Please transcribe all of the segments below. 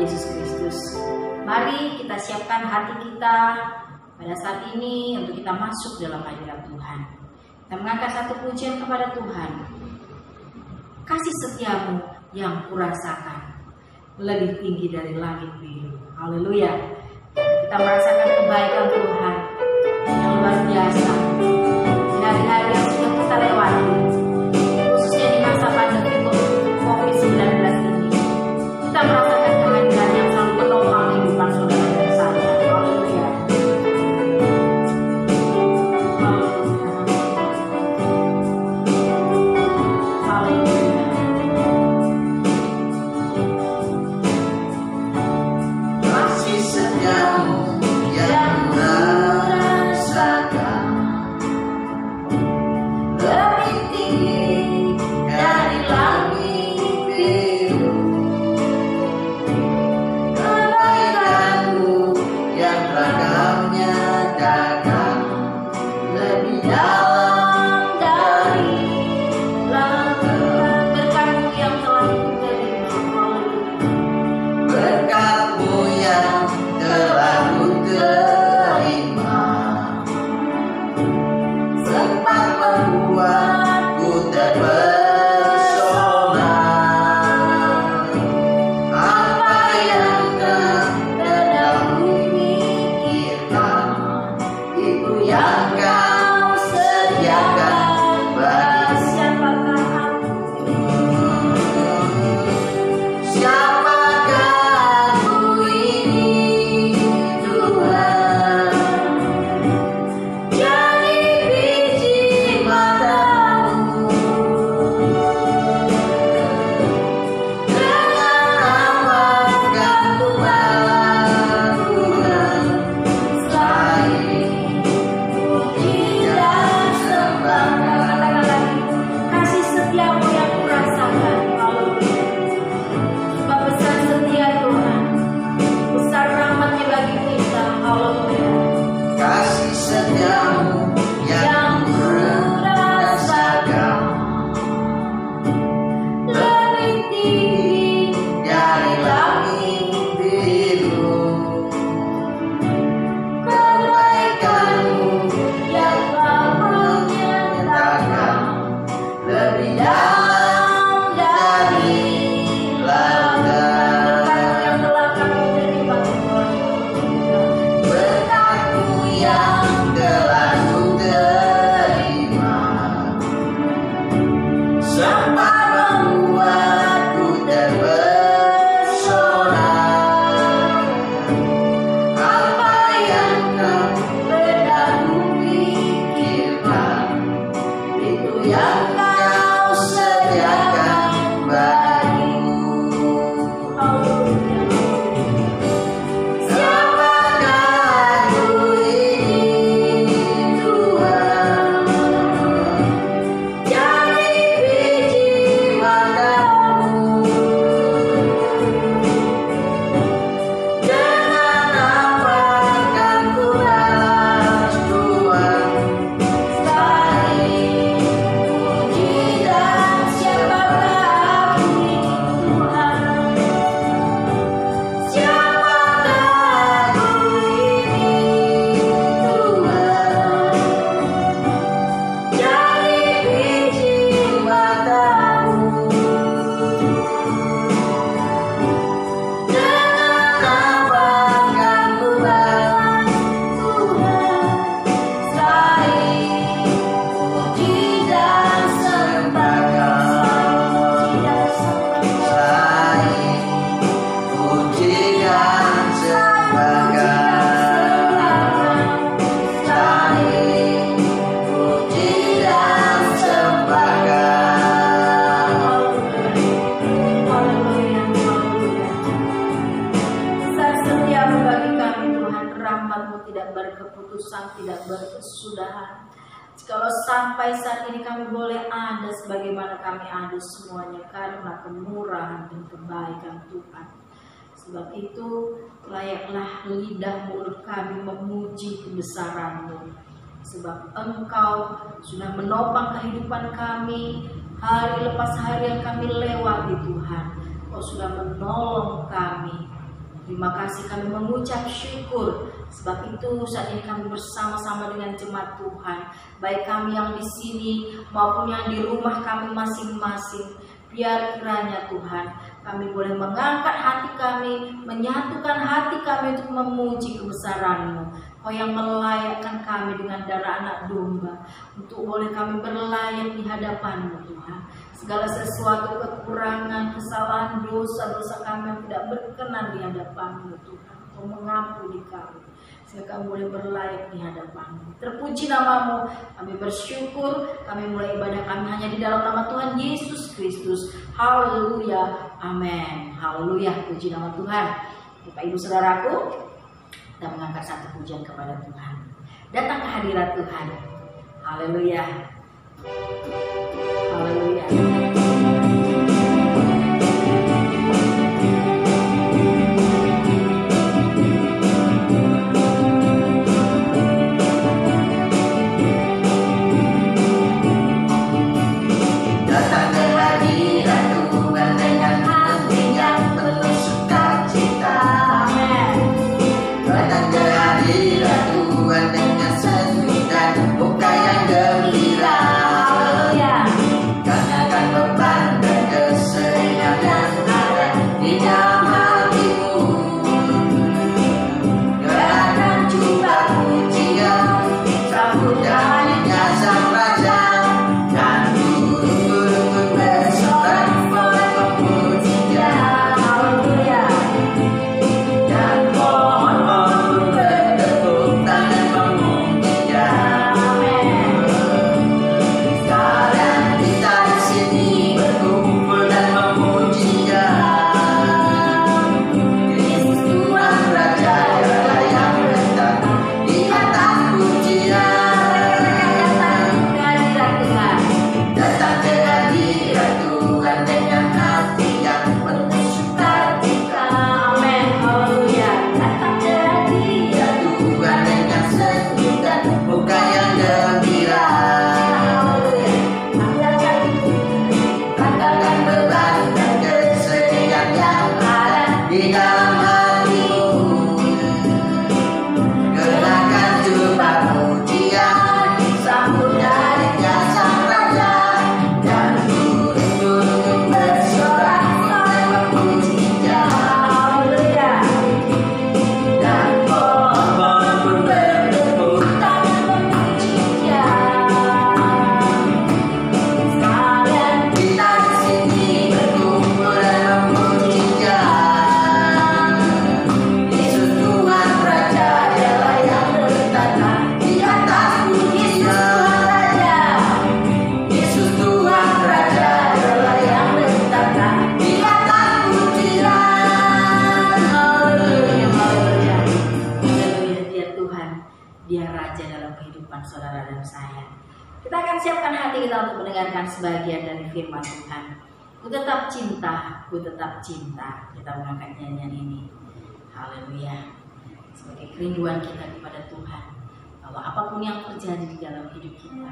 Yesus Kristus. Mari kita siapkan hati kita pada saat ini untuk kita masuk dalam hadirat Tuhan. Kita mengangkat satu pujian kepada Tuhan. Kasih setiamu yang kurasakan lebih tinggi dari langit biru. Haleluya. Kita merasakan kebaikan Tuhan yang luar biasa di hari-hari yang sudah kita lewati, khususnya di masa pandemi COVID-19 ini. Kita merasakan kehadiran yang selalu menopang kehidupan saudara dan saya. Haleluya. Kasih setiamu yang kurasakan lebih tinggi dari langit biru. Kebaikanmu yang ragamnya dagang lebih dalam dari Berkatmu yang telah kuterima. berkatmu yang telah kuterima, sempat membuatku terpesona. Apa yang terdahulu pikirkan, itu yang kau sediakan bagi Siapakah aku? siapakah aku ini, Tuhan? Jadi biji matamu, dengan apakah ku balas Tuhan selain puji dan sembah? Katakan lagi, kasih setiamu yang kurasakan. Haleluya. Sebab besar setia Tuhan, besar rahmatnya bagi kita. Haleluya. Kasih setiamu yang kurasakan lebih tinggi dari langit biru. Kebaikanmu yang telah menyatakan lebih dalam dari lautan. Berkatmu yang telah kami terima Tuhan. Berkatmu yang telah kuterima, sempat membuatku terpesona. Apa yang kau terdahulu pikirkan, itu yang kau sediakan bagiku. Siapakah aku ini, Tuhan? Jadi biji matamu, dengan apakah ku balas Tuhan selain puji dan Siapakah aku ini Tuhan? siapakah aku ini, Tuhan? Jadi biji matamu, dengan apakah ku balas Tuhan selain puji dan sembah? Selain puji dan sembah, selain puji dan sembah. Haleluya, haleluya. Besar setiamu bagi kami Tuhan, rahmatmu tidak berkeputusan, tidak berkesudahan. Jikalau sampai saat ini kami boleh ada sebagaimana kami ada semuanya karena kemurahan dan kebaikan Tuhan. Sebab itu layaklah lidah mulut kami memuji kebesaran-Mu. Sebab Engkau sudah menopang kehidupan kami hari lepas hari yang kami lewati Tuhan. Engkau sudah menolong kami Terima kasih, kami mengucap syukur. Sebab itu saat ini kami bersama-sama dengan jemaat Tuhan, baik kami yang di sini maupun yang di rumah kami masing-masing. Biar kiranya Tuhan, kami boleh mengangkat hati kami, menyatukan hati kami untuk memuji kebesaran-Mu. Kau yang melayakkan kami dengan darah anak domba, untuk boleh kami berlayak di hadapan-Mu Tuhan. Segala sesuatu kekurangan, kesalahan, dosa-dosa kami yang tidak berkenan di hadapan-Mu Tuhan, Kau mengampuni kami, sehingga kami boleh berlayak di hadapan-Mu. Terpuji nama-Mu, kami bersyukur, kami mulai ibadah kami hanya di dalam nama Tuhan Yesus Kristus. Haleluya, amin. Haleluya, puji nama Tuhan. Bapak Ibu Saudaraku, kita mengangkat satu pujian kepada Tuhan. Datang ke hadirat Tuhan. Haleluya. Haleluya. Datang ke hadirat Tuhan dengan hati yang penuh sukacita. Datang ke hadirat Tuhan dengan senyum dan muka yang gembira. Karena akan beban dan kesedihan yang ada di dalam hatimu. Gerakan jumpa pujian, sambut darinya sang raja. Dan burung-burung bersorak memuji Dia. Dan pohon-pohon bertepuk tangan memuji Dia. Sekarang kita di sini berkumpul dan memuji Dia. Yesus Tuhan Raja Dialah yang bertata di atas pujian. Datang ke hadirat Tuhan dengan hati yang penuh sukacita. Datang ke hadirat Tuhan dengan senyum dan muka yang gembira. Angkatkan beban dan kesedihan yang ada di dalam hatimu. Gerakan jubah pujian, sambut darinya sang raja. Dan burung-burung bersorak memuji Dia. Dan pohon-pohon pun bertepuk tangan memuji Dia. Sekalian kita di sini berkumpul dan memuji Dia. Yesus Tuhan Raja Dialah yang bertata di atas pujian. Yesus Tuhan Raja Dialah yang bertata di atas pujian. Haleluya, haleluya. Haleluya, Dia Tuhan, Dia Raja dalam kehidupan saudara dan saya. Kita akan siapkan hati kita untuk mendengarkan sebagian dari firman Tuhan. Ku tetap cinta, ku tetap cinta. Kita mengangkat nyanyian ini. Haleluya. Sebagai kerinduan kita kepada Tuhan, bahwa apapun yang terjadi di dalam hidup kita,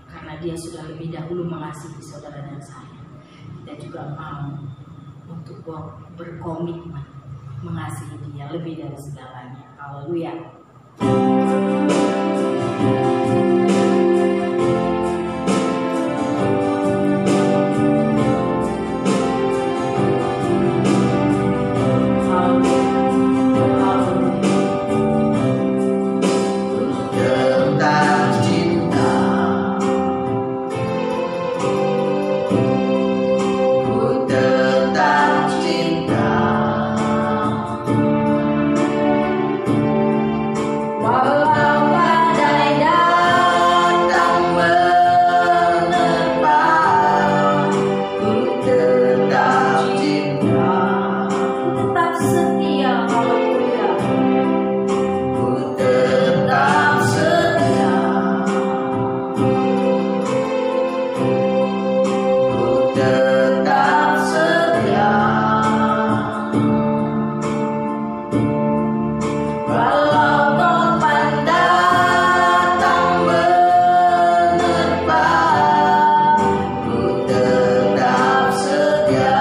karena Dia sudah lebih dahulu mengasihi saudara dan saya, kita juga mau untuk berkomitmen mengasihi Dia lebih dari segalanya. Haleluya. Tetap cinta, ku tetap cinta. Walau badai datang menerpa, ku tetap cinta. Tetap setia. Haleluya. Ku tetap setia. Ku tetap setia. Walau topan datang menerpa, ku tetap setia.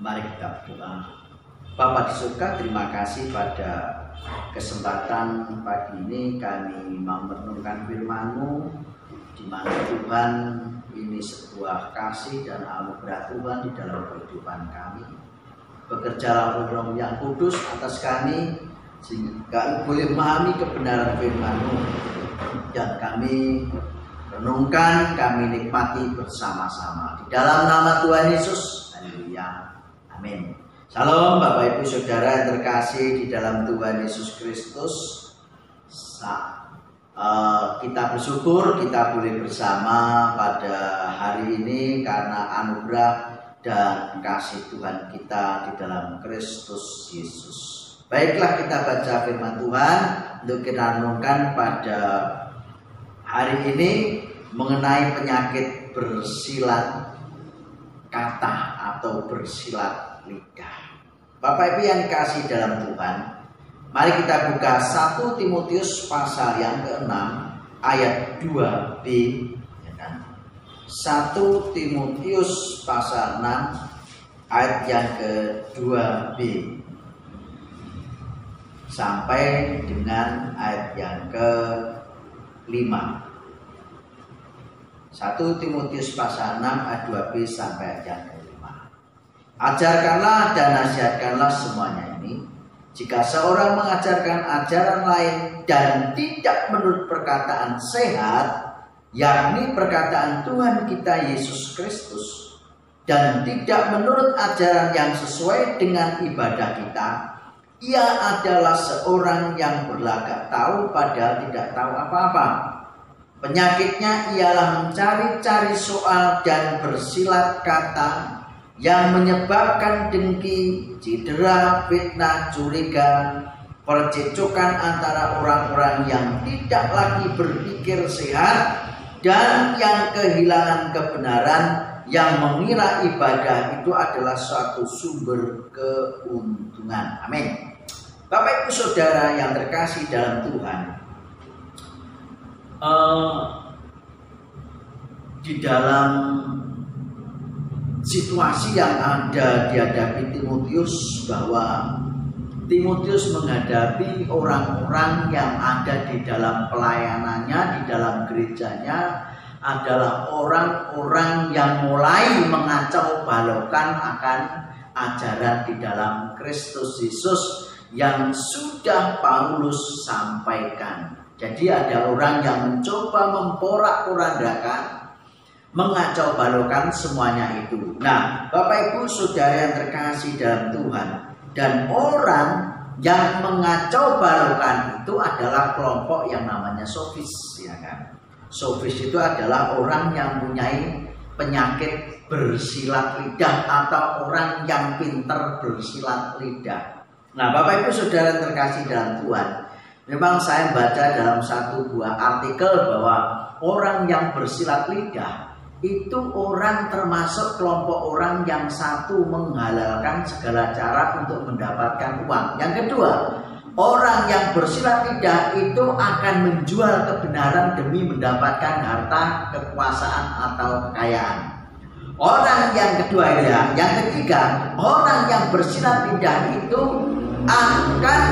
Mari kita berdoa. Bapa di surga, terima kasih pada kesempatan pagi ini kami mau merenungkan firman-Mu, di mana Tuhan ini sebuah kasih dan anugerah Tuhan di dalam kehidupan kami. Bekerjalah Roh yang kudus atas kami, sehingga kami boleh memahami kebenaran firman-Mu, dan kami renungkan, kami nikmati bersama-sama. Di dalam nama Tuhan Yesus, haleluya, amin. Salam Bapak Ibu Saudara yang terkasih di dalam Tuhan Yesus Kristus. Kita bersyukur kita boleh bersama pada hari ini karena anugerah dan kasih Tuhan kita di dalam Kristus Yesus. Baiklah, kita baca firman Tuhan untuk kita renungkan pada hari ini mengenai penyakit bersilat kata atau bersilat lidah. Bapak Ibu yang dikasihi dalam Tuhan, mari kita buka 1 Timotius pasal yang ke-6 ayat 2b. 1 Timotius pasal 6 ayat yang ke-2b sampai dengan ayat yang ke-5. 1 Timotius pasal 6 ayat 2b sampai ayat yang ke-5. Ajarkanlah dan nasihatkanlah semuanya ini. Jika seorang mengajarkan ajaran lain dan tidak menurut perkataan sehat, yakni perkataan Tuhan kita Yesus Kristus, dan tidak menurut ajaran yang sesuai dengan ibadah kita, ia adalah seorang yang berlagak tahu padahal tidak tahu apa-apa. Penyakitnya ialah mencari-cari soal dan bersilat kata yang menyebabkan dengki, cedera, fitnah, curiga, percecokan antara orang-orang yang tidak lagi berpikir sehat dan yang kehilangan kebenaran, yang mengira ibadah itu adalah suatu sumber keuntungan. Amin. Bapak Ibu Saudara yang terkasih dalam Tuhan, di dalam situasi yang ada dihadapi Timotius, bahwa Timotius menghadapi orang-orang yang ada di dalam pelayanannya, di dalam gerejanya, adalah orang-orang yang mulai mengacau balaukan akan ajaran di dalam Kristus Yesus yang sudah Paulus sampaikan. Jadi ada orang yang mencoba memporak-porandakan, mengacau balaukan semuanya itu. Nah, Bapak Ibu Saudara yang terkasih dalam Tuhan, dan orang yang mengacau balaukan itu adalah kelompok yang namanya sofis, ya kan? Sofis itu adalah orang yang mempunyai penyakit bersilat lidah atau orang yang pintar bersilat lidah. Nah, Bapak Ibu Saudara yang terkasih dalam Tuhan, memang saya baca dalam satu buah artikel bahwa orang yang bersilat lidah itu orang termasuk kelompok orang yang satu menghalalkan segala cara untuk mendapatkan uang. Yang kedua, orang yang bersilat lidah itu akan menjual kebenaran demi mendapatkan harta, kekuasaan, atau kekayaan. Orang yang kedua ya, yang ketiga, orang yang bersilat lidah itu akan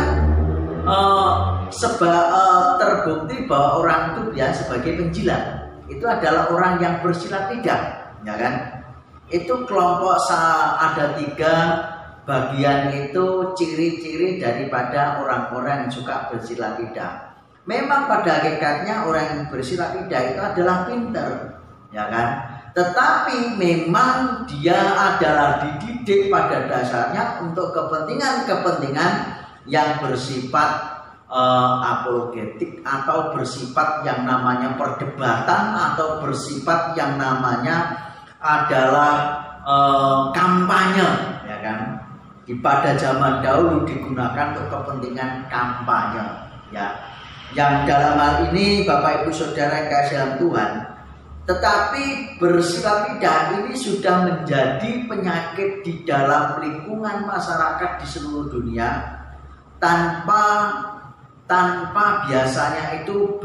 terbukti bahwa orang itu ya sebagai penjilat. Itu adalah orang yang bersilat lidah, ya kan? Itu kelompok ada 3 bagian itu ciri-ciri daripada orang-orang yang suka bersilat lidah. Memang pada hakikatnya orang yang bersilat lidah itu adalah pintar, ya kan? Tetapi memang dia adalah dididik pada dasarnya untuk kepentingan-kepentingan yang bersifat apologetik, atau bersifat yang namanya perdebatan, atau bersifat yang namanya adalah kampanye, ya kan? Pada zaman dahulu digunakan untuk kepentingan kampanye, ya. Yang dalam hal ini Bapak Ibu Saudara yang kasih dalam Tuhan, tetapi bersilat lidah ini sudah menjadi penyakit di dalam lingkungan masyarakat di seluruh dunia, tanpa biasanya itu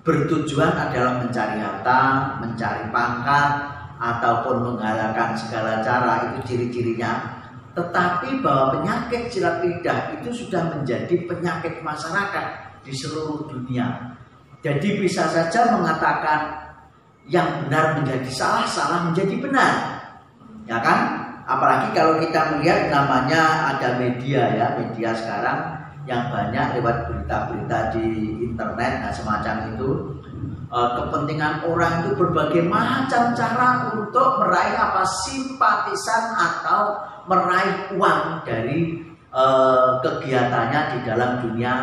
bertujuan adalah mencari harta, mencari pangkat, ataupun menggalakkan segala cara, itu ciri-cirinya. Tetapi bahwa penyakit silat lidah itu sudah menjadi penyakit masyarakat di seluruh dunia. Jadi bisa saja mengatakan yang benar menjadi salah, salah menjadi benar, ya kan? Apalagi kalau kita melihat namanya ada media ya, media sekarang yang banyak lewat berita-berita di internet, nah semacam itu. Kepentingan orang itu berbagai macam cara untuk meraih apa, simpatisan atau meraih uang dari kegiatannya di dalam dunia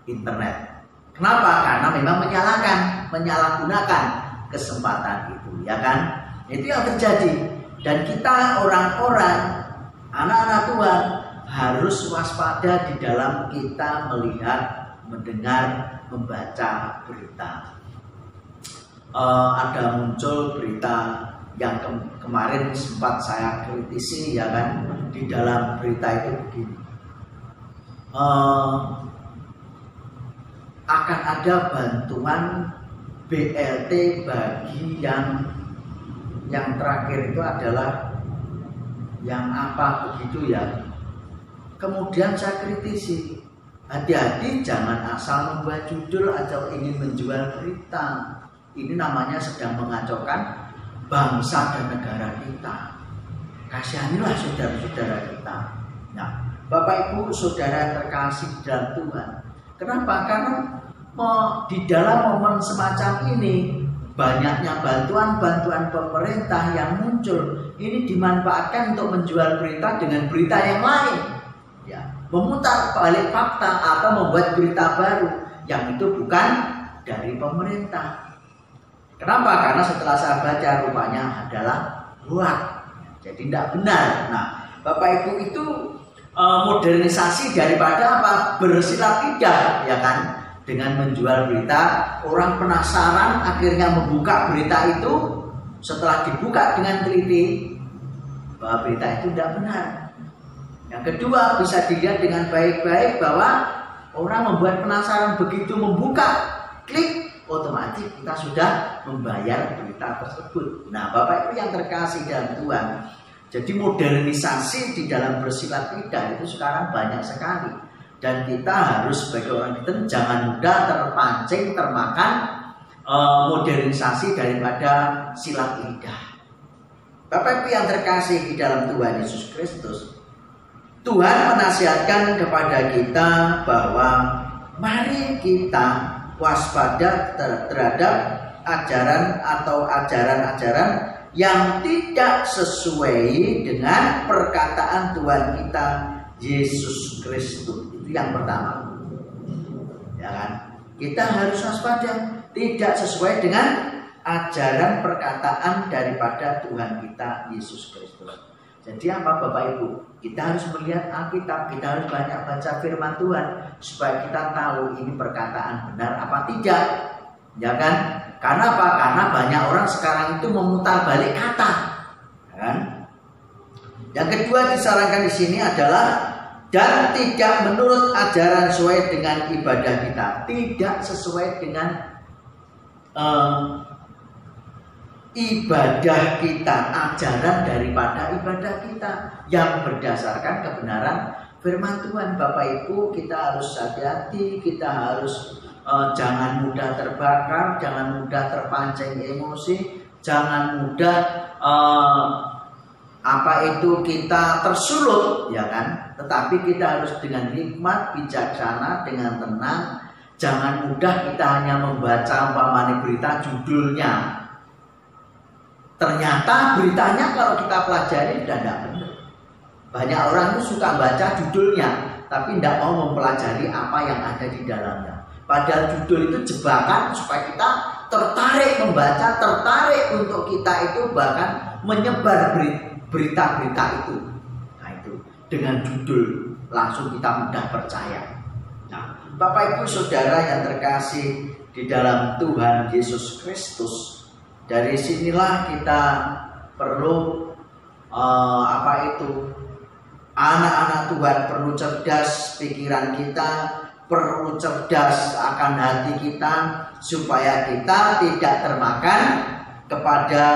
internet. Kenapa? Karena memang menyalahgunakan kesempatan itu, ya kan? Itu yang terjadi. Dan kita orang-orang, anak-anak Tuhan, harus waspada di dalam kita melihat, mendengar, membaca berita. Ada muncul berita yang kemarin sempat saya kritisi, ya kan? Di dalam berita itu begini, akan ada bantuan BLT bagi yang terakhir itu adalah yang apa begitu ya. Kemudian saya kritisi, hati-hati jangan asal membuat judul atau ingin menjual berita. Ini namanya sedang mengacaukan bangsa dan negara kita. Kasihanilah saudara-saudara kita. Nah, Bapak Ibu saudara terkasih dalam Tuhan. Kenapa? Karena di dalam momen semacam ini banyaknya bantuan-bantuan pemerintah yang muncul. Ini dimanfaatkan untuk menjual berita dengan berita yang lain, ya, memutar balik fakta atau membuat berita baru yang itu bukan dari pemerintah. Kenapa? Karena setelah saya baca rupanya adalah hoax, jadi tidak benar. Nah, Bapak Ibu itu modernisasi daripada apa? Bersilat lidah, ya kan? Dengan menjual berita, orang penasaran akhirnya membuka berita itu. Setelah dibuka dengan teliti, bahwa berita itu tidak benar. Yang kedua, bisa dilihat dengan baik-baik bahwa orang membuat penasaran, begitu membuka, klik, otomatis kita sudah membayar berita tersebut. Nah, Bapak Ibu yang terkasih dalam Tuhan, jadi modernisasi di dalam bersilat lidah itu sekarang banyak sekali. Dan kita harus sebagai orang Kristen jangan mudah terpancing, termakan modernisasi daripada silat lidah. Bapak Ibu yang terkasih di dalam Tuhan Yesus Kristus, Tuhan menasihatkan kepada kita bahwa mari kita waspada terhadap ajaran atau ajaran-ajaran yang tidak sesuai dengan perkataan Tuhan kita Yesus Kristus. Itu yang pertama, ya kan? Kita harus waspada, tidak sesuai dengan ajaran perkataan daripada Tuhan kita Yesus Kristus. Jadi apa Bapak Ibu? Kita harus melihat Alkitab, kita harus banyak baca firman Tuhan supaya kita tahu ini perkataan benar apa tidak, ya kan? Karena apa? Karena banyak orang sekarang itu memutar balik kata, ya kan? Yang kedua disarankan di sini adalah dan tidak menurut ajaran sesuai dengan ibadah kita, tidak sesuai dengan ibadah kita, ajaran daripada ibadah kita yang berdasarkan kebenaran firman Tuhan. Bapak Ibu, kita harus hati-hati, kita harus jangan mudah terbakar, jangan mudah terpancing emosi, jangan mudah kita tersulut, ya kan? Tetapi kita harus dengan hikmat, bijaksana, dengan tenang. Jangan mudah kita hanya membaca umpamanya berita judulnya. Ternyata beritanya kalau kita pelajari sudah tidak benar. Banyak orang itu suka baca judulnya, tapi tidak mau mempelajari apa yang ada di dalamnya. Padahal judul itu jebakan supaya kita tertarik membaca, tertarik untuk kita itu bahkan menyebar berita-berita itu. Nah itu dengan judul langsung kita mudah percaya. Nah, Bapak Ibu Saudara yang terkasih di dalam Tuhan Yesus Kristus, dari sinilah kita perlu anak-anak Tuhan perlu cerdas pikiran kita, perlu cerdas akan hati kita supaya kita tidak termakan kepada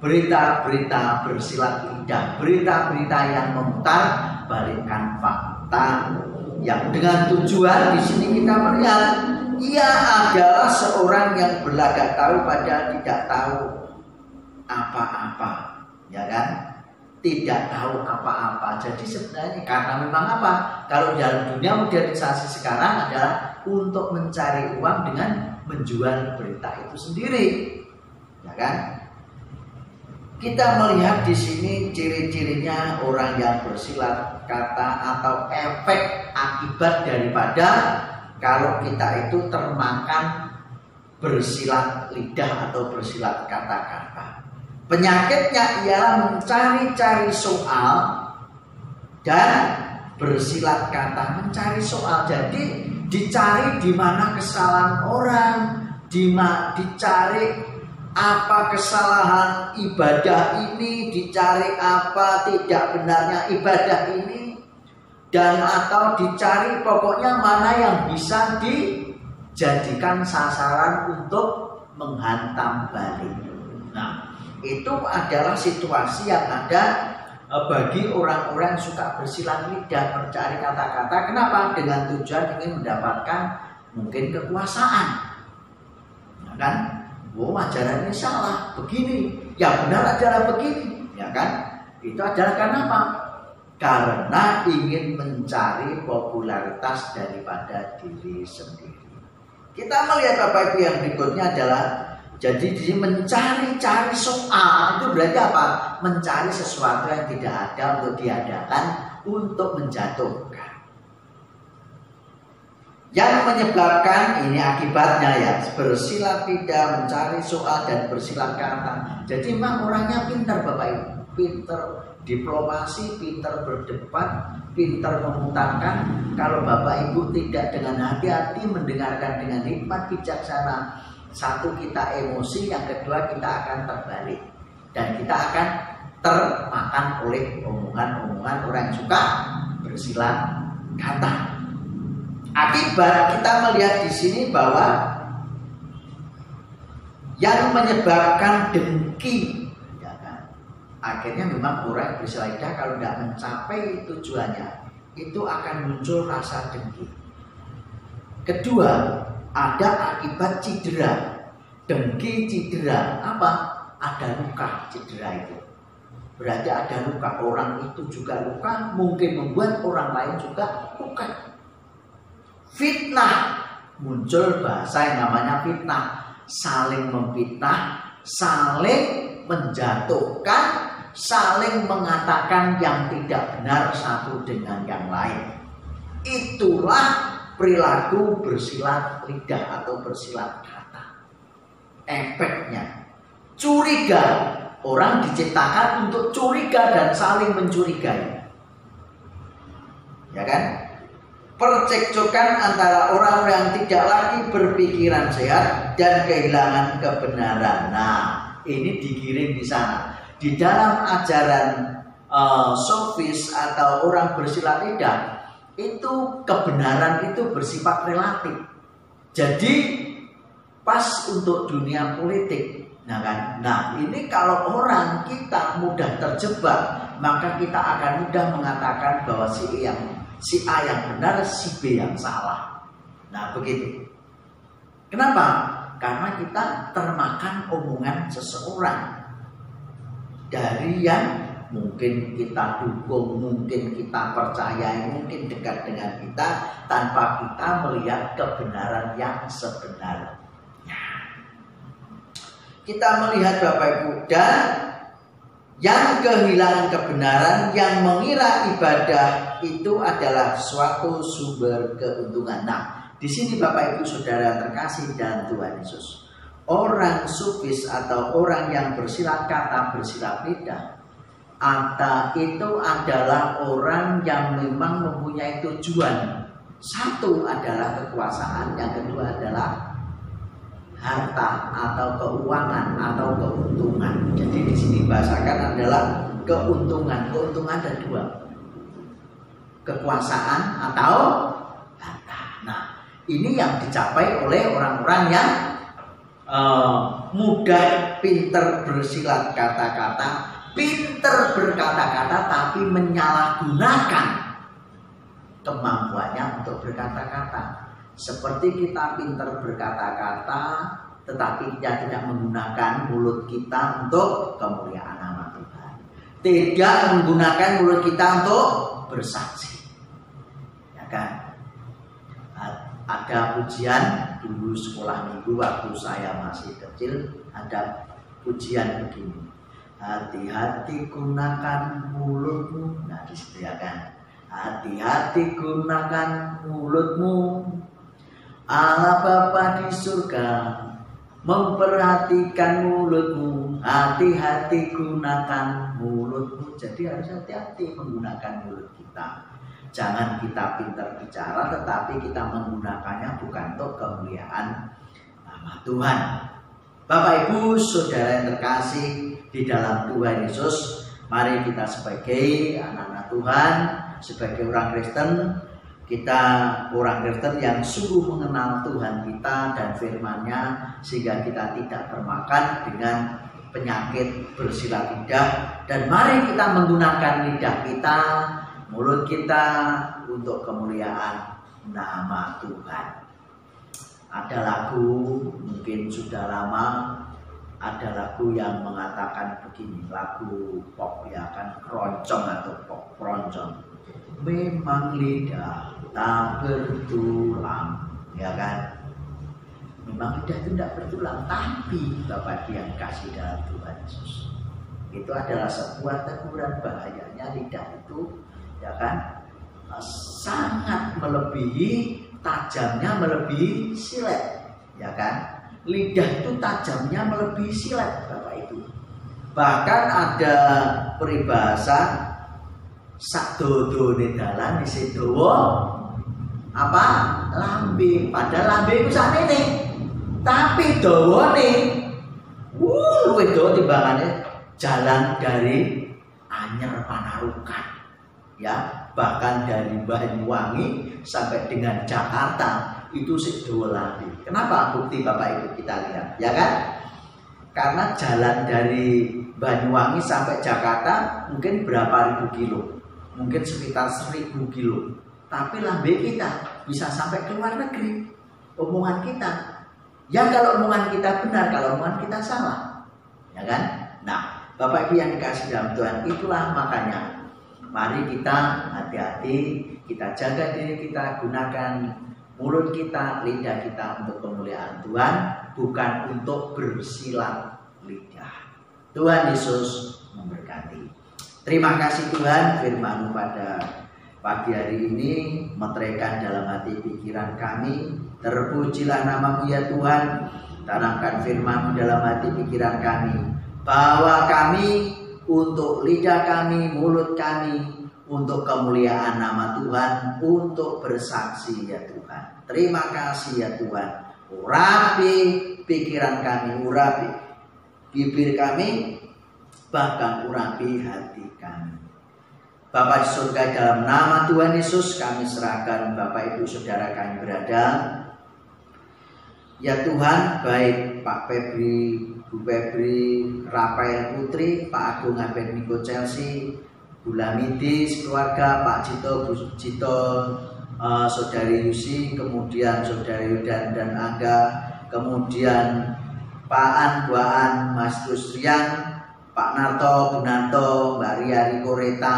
berita-berita bersilat lidah, berita-berita yang memutar balikkan fakta, yang dengan tujuan di sini kita melihat ia adalah seorang yang berlagak tahu padahal tidak tahu apa-apa, ya kan? Tidak tahu apa-apa. Jadi sebenarnya karena memang apa? Kalau dalam dunia modernisasi sekarang adalah untuk mencari uang dengan menjual berita itu sendiri, ya kan? Kita melihat di sini ciri-cirinya orang yang bersilat kata atau efek akibat daripada kalau kita itu termakan bersilat lidah atau bersilat kata-kata. Penyakitnya ialah mencari-cari soal dan bersilat kata, mencari soal. Jadi dicari di mana kesalahan orang, dicari apa kesalahan ibadah ini, dicari apa tidak benarnya ibadah ini, dan atau dicari pokoknya mana yang bisa dijadikan sasaran untuk menghantam balik. Nah, itu adalah situasi yang ada bagi orang-orang yang suka bersilat lidah, mencari kata-kata. Kenapa? Dengan tujuan ingin mendapatkan mungkin kekuasaan, ya kan? Oh, ajarannya salah, begini, yang benar adalah begini, ya kan? Itu adalah karena apa? Karena ingin mencari popularitas daripada diri sendiri. Kita melihat Bapak Ibu yang berikutnya adalah jadi mencari-cari soal. Itu berarti apa? Mencari sesuatu yang tidak ada untuk diadakan, untuk menjatuhkan. Yang menyebabkan ini akibatnya ya, bersilat lidah, mencari soal dan bersilat kata. Jadi memang orangnya pintar Bapak Ibu, pintar diplomasi, pintar berdebat, pintar memutarkan. Kalau Bapak Ibu tidak dengan hati-hati mendengarkan dengan hikmat bijaksana, satu kita emosi, yang kedua kita akan terbalik dan kita akan termakan oleh omongan-omongan orang yang suka bersilat kata. Akibat kita melihat di sini bahwa yang menyebabkan dengki, ya kan? Akhirnya memang orang bersilat lidah kalau tidak mencapai tujuannya itu akan muncul rasa dengki. Kedua, ada akibat cedera. Dengki cedera apa? Ada luka cedera itu. Berarti ada luka, orang itu juga luka, mungkin membuat orang lain juga luka. Fitnah, muncul bahasa yang namanya fitnah, saling memfitnah, saling menjatuhkan, saling mengatakan yang tidak benar satu dengan yang lain. Itulah perilaku bersilat lidah atau bersilat kata. Efeknya curiga, orang diciptakan untuk curiga dan saling mencurigai, ya kan? Percekcokan antara orang yang tidak lagi berpikiran sehat dan kehilangan kebenaran. Nah, ini digiring di sana. Di dalam ajaran sofis atau orang bersilat lidah, itu kebenaran itu bersifat relatif. Jadi pas untuk dunia politik. Nah, ini kalau orang kita mudah terjebak, maka kita akan mudah mengatakan bahwa si A yang benar, si B yang salah. Nah, begitu. Kenapa? Karena kita termakan omongan seseorang dari yang mungkin kita dukung, mungkin kita percaya, mungkin dekat dengan kita, tanpa kita melihat kebenaran yang sebenarnya. Kita melihat Bapak Ibu, dan yang kehilangan kebenaran, yang mengira ibadah itu adalah suatu sumber keuntungan. Nah, di sini Bapak Ibu Saudara terkasih dalam Tuhan Yesus, orang sufis atau orang yang bersilat kata, bersilat lidah, itu adalah orang yang memang mempunyai tujuan. Satu adalah kekuasaan, yang kedua adalah harta atau keuangan atau keuntungan. Jadi di sini bahasakan adalah keuntungan. Keuntungan ada dua, kekuasaan atau harta. Nah, ini yang dicapai oleh orang-orang yang mudah pinter bersilat kata-kata, pinter berkata-kata, tapi menyalahgunakan kemampuannya untuk berkata-kata. Seperti kita pinter berkata-kata, tetapi kita tidak menggunakan mulut kita untuk kemuliaan nama Tuhan. Tidak menggunakan mulut kita untuk bersaksi. Ya kan? Ada pujian dulu sekolah minggu waktu saya masih kecil, ada pujian begini. Hati-hati gunakan mulutmu. Nah, disitu ya kan. Hati-hati gunakan mulutmu. Allah Bapa di surga memperhatikan mulutmu. Hati-hati gunakan mulutmu. Jadi harus hati-hati menggunakan mulut kita. Jangan kita pintar bicara, tetapi kita menggunakannya bukan untuk kemuliaan nama Tuhan. Bapak Ibu Saudara yang terkasih di dalam Tuhan Yesus, mari kita sebagai anak-anak Tuhan, sebagai orang Kristen, kita orang Kristen yang sungguh mengenal Tuhan kita dan firman-Nya, sehingga kita tidak termakan dengan penyakit bersilat lidah. Dan mari kita menggunakan lidah kita, mulut kita untuk kemuliaan nama Tuhan. Ada lagu, mungkin sudah lama, ada lagu yang mengatakan begini, lagu pop ya kan, keroncong atau pop keroncong. Memang lidah tak bertulang, ya kan? Memang lidah itu tidak bertulang, tapi Bapak yang kasih dalam Tuhan Yesus, itu adalah sebuah teguran bahayanya lidah itu, ya kan? Sangat melebihi, tajamnya melebihi silet, ya kan? Lidah itu tajamnya melebihi silet, Bapak Ibu. Bahkan ada peribahasa sak dodone dalan dhisik dawa apa lambe, padahal lambe iku sakmene tapi dawane luwih dawa timbangane jalan dari Anyer Panarukan, ya, bahkan dari Banyuwangi sampai dengan Jakarta itu sik dawa lambe. Kenapa? Bukti Bapak Ibu kita lihat, ya kan? Karena jalan dari Banyuwangi sampai Jakarta mungkin berapa ribu kilo, mungkin sekitar 1000 kilo. Tapi lambe kita bisa sampai ke luar negeri. Omongan kita, ya kalau omongan kita benar, kalau omongan kita salah, ya kan? Nah, Bapak Ibu yang dikasih dalam Tuhan, itulah makanya mari kita hati-hati, kita jaga diri kita, gunakan mulut kita, lidah kita untuk kemuliaan Tuhan, bukan untuk bersilat lidah. Tuhan Yesus memberkati. Terima kasih Tuhan, firman-Mu pada pagi hari ini meteraikan dalam hati pikiran kami. Terpujilah nama-Mu ya Tuhan. Tanamkan firman-Mu dalam hati pikiran kami, bahwa kami untuk lidah kami, mulut kami, untuk kemuliaan nama Tuhan, untuk bersaksi ya Tuhan. Terima kasih ya Tuhan. Urapi pikiran kami, urapi bibir kami, bahkan urapi hati kami. Bapak di surga, dalam nama Tuhan Yesus kami serahkan Bapak Ibu Saudara kami berada. Ya Tuhan, baik Pak Febri, Bu Febri, Rafael Putri, Pak Agung Abednego Chelsea, Bu Lamidis, keluarga, Pak Cito, Bu Cito, Saudari Yusi, kemudian Saudari Yudan dan Angga, kemudian Pak An, Bu An, Mas Rusrian, Pak Narto, Bu Narto, Mbak Ria Rikoreta,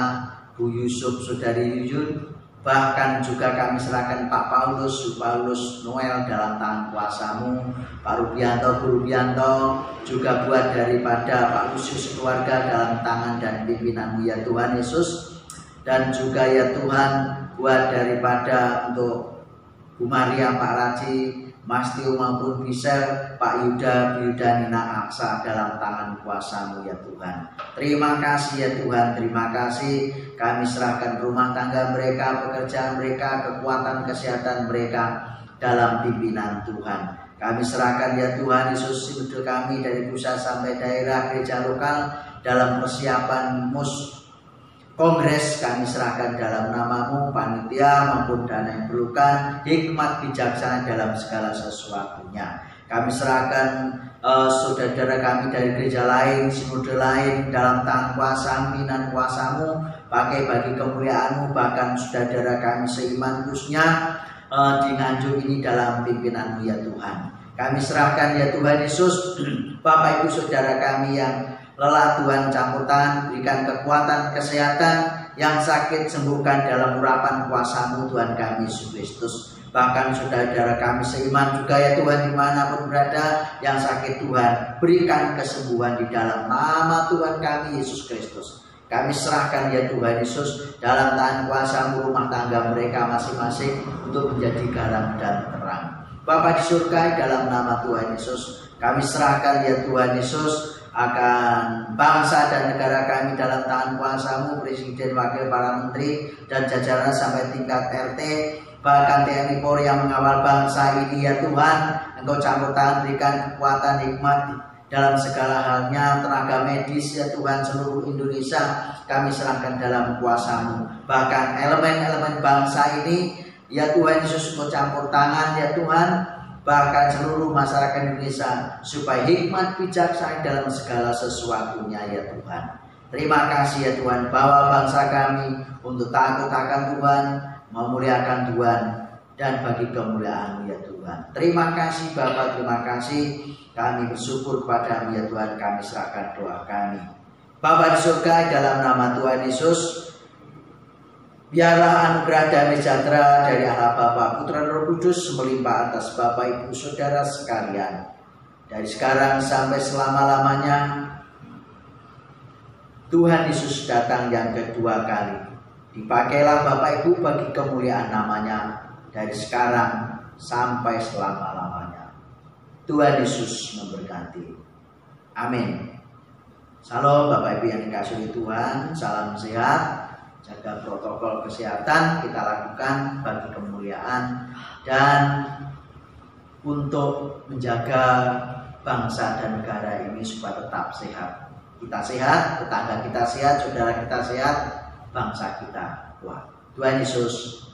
Bu Yusuf, Saudari Yuyun, bahkan juga kami serahkan Pak Paulus, Bu Paulus Noel dalam tangan kuasa-Mu, Pak Rubianto, Bu Rubianto, juga buat daripada Pak Lusius keluarga dalam tangan dan pimpinan-Mu ya Tuhan Yesus, dan juga ya Tuhan buat daripada untuk Bu Maria, Pak Raji, Mas Tio maupun Bisel, Pak Yuda, Bu Yuda, Nina Aksa dalam tangan kuasa-Mu ya Tuhan. Terima kasih ya Tuhan, terima kasih. Kami serahkan rumah tangga mereka, pekerjaan mereka, kekuatan kesehatan mereka dalam pimpinan Tuhan. Kami serahkan ya Tuhan Yesus hidup kami dari pusat sampai daerah, gereja lokal dalam persiapan Kongres, kami serahkan dalam nama-Mu, panitia maupun dana yang diperlukan, hikmat bijaksana dalam segala sesuatunya. Kami serahkan saudara-saudara kami dari gereja lain, sinode lain, dalam tangan kuasa, pimpinan kuasa-Mu, pakai bagi kemuliaan-Mu, bahkan saudara kami seiman khususnya di Nganjuk ini dalam pimpinan-Mu ya Tuhan. Kami serahkan ya Tuhan Yesus, Bapak Ibu saudara kami yang lelah, Tuhan campur tangan, berikan kekuatan, kesehatan, yang sakit sembuhkan dalam urapan kuasa-Mu Tuhan kami Yesus Kristus. Bahkan saudara-saudara kami seiman juga ya Tuhan dimanapun berada yang sakit, Tuhan berikan kesembuhan di dalam nama Tuhan kami Yesus Kristus. Kami serahkan ya Tuhan Yesus dalam tangan kuasa-Mu rumah tangga mereka masing-masing untuk menjadi garam dan terang. Bapa di surga, dalam nama Tuhan Yesus kami serahkan ya Tuhan Yesus akan bangsa dan negara kami dalam tangan kuasa-Mu, Presiden, Wakil, para Menteri dan jajaran sampai tingkat RT, bahkan TNI Polri yang mengawal bangsa ini ya Tuhan. Engkau campur tangan, berikan kekuatan, hikmat dalam segala halnya, tenaga medis ya Tuhan, seluruh Indonesia kami serahkan dalam kuasa-Mu. Bahkan elemen-elemen bangsa ini ya Tuhan Yesus, Engkau campur tangan ya Tuhan, bahkan seluruh masyarakat Indonesia supaya hikmat bijaksana dalam segala sesuatunya ya Tuhan. Terima kasih ya Tuhan, bawa bangsa kami untuk takut akan Tuhan, memuliakan Tuhan, dan bagi kemuliaan-Mu ya Tuhan. Terima kasih Bapa, terima kasih. Kami bersyukur kepada-Mu ya Tuhan, kami serahkan doa kami. Bapa di surga, dalam nama Tuhan Yesus, biarlah anugerah damai sejahtera dari Allah Bapa, Putra, dan Roh Kudus melimpah atas Bapak Ibu Saudara sekalian. Dari sekarang sampai selama-lamanya, Tuhan Yesus datang yang kedua kali. Dipakailah Bapak Ibu bagi kemuliaan namanya dari sekarang sampai selama-lamanya. Tuhan Yesus memberkati. Amin. Salam Bapak Ibu yang dikasihi Tuhan, salam sehat. Jaga protokol kesehatan kita lakukan bagi kemuliaan dan untuk menjaga bangsa dan negara ini supaya tetap sehat. Kita sehat, tetangga kita sehat, saudara kita sehat, bangsa kita kuat. Tuhan Yesus